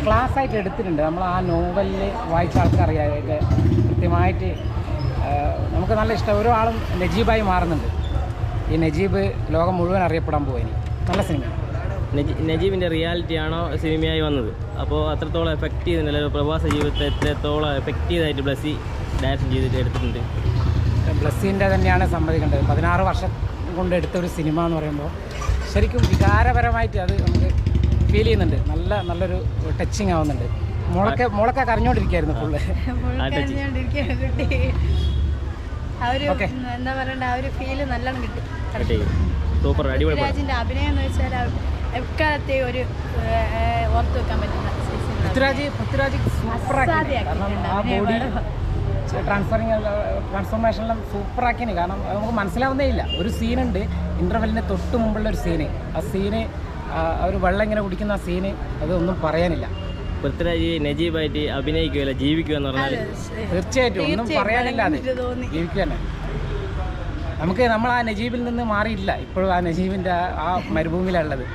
Class ആയിട്ട് എടുത്തിട്ടുണ്ട്. നമ്മൾ ആ നോവലിൽ വായിച്ച ആൾക്കറിയാം ഇത് കൃത്യമായിട്ട്. നമുക്ക് നല്ല ഇഷ്ടം. ഓരോ ആളും നജീബായി മാറുന്നുണ്ട്. ഈ നജീബ് ലോകം മുഴുവൻ അറിയപ്പെടാൻ പോയി. നല്ല സിനിമ. നജീബിൻ്റെ റിയാലിറ്റി ആണോ സിനിമയായി വന്നത്? അപ്പോൾ അത്രത്തോളം എഫക്റ്റ് ചെയ്തിട്ടുണ്ടല്ലോ പ്രവാസ ജീവിതത്തെ എത്രത്തോളം എഫക്റ്റ് ചെയ്തായിട്ട് ബ്ലസ്സി ഡയറക്ഷൻ ചെയ്തിട്ട് എടുത്തിട്ടുണ്ട്. ബ്ലസ്സിൻ്റെ തന്നെയാണ് സമ്മതിക്കേണ്ടത്. 16 വർഷം കൊണ്ട് എടുത്തൊരു സിനിമ എന്ന് പറയുമ്പോൾ ശരിക്കും വികാരപരമായിട്ട് അത് നമുക്ക് ഫീൽ ചെയ്യുന്നുണ്ട്. നല്ലൊരു ടച്ചിങ് ആവുന്നുണ്ട്. മോളൊക്കെ കരഞ്ഞോണ്ടിരിക്കുകയായിരുന്നു ഫുള്ള്. എന്താ പറയണ്ട, ആ ഒരു ഫീല് നല്ലോണം കിട്ടി. സൂപ്പർ അടിപൊളി. രാജിന്റെ അഭിനയം എന്ന് വെച്ചാൽ എക്കാലത്തെ ഒരു ഓർത്തു വെക്കാൻ പറ്റുന്ന പൃഥ്വിരാജ് സൂപ്പറാക്കി. കാരണം ആ ബോഡി ട്രാൻസ്ഫോർമേഷനെല്ലാം സൂപ്പറാക്കിയാണ്. കാരണം നമുക്ക് മനസ്സിലാവുന്നേ ഇല്ല. ഒരു സീനുണ്ട് ഇൻ്റർവെല്ലിന് തൊട്ട് മുമ്പുള്ള ഒരു സീന്. ആ സീന് ഒരു വെള്ളം ഇങ്ങനെ കുടിക്കുന്ന ആ സീന് അതൊന്നും പറയാനില്ല. പൃഥ്വിരാജ് നജീബായിട്ട് അഭിനയിക്കുകയല്ല ജീവിക്കുക എന്ന് പറഞ്ഞാൽ തീർച്ചയായിട്ടും ഒന്നും പറയാനില്ല. അത് ജീവിക്കുക തന്നെ. നമ്മൾ ആ നജീബിൽ നിന്ന് മാറിയില്ല. ഇപ്പോഴും ആ നജീബിൻ്റെ ആ മരുഭൂമിയിലുള്ളത്.